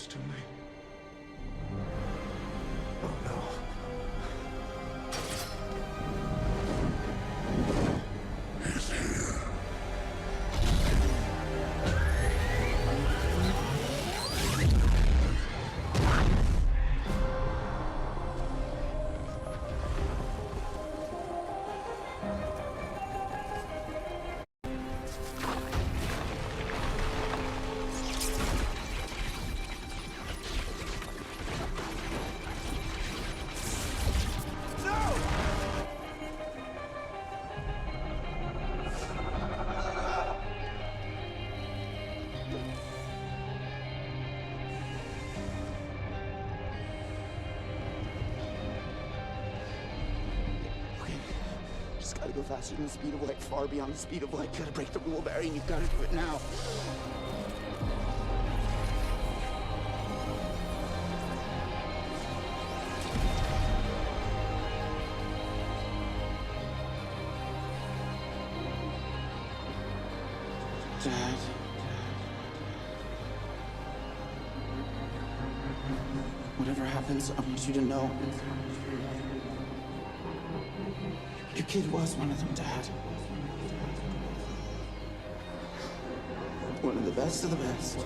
close to me. Oh no. He's here. Gotta go faster than the speed of light, far beyond the speed of light. You gotta break the rule, Barry, and you've gotta do it now. Dad. Whatever happens, I want you to know. Your kid was one of them, Dad. One of the best of the best.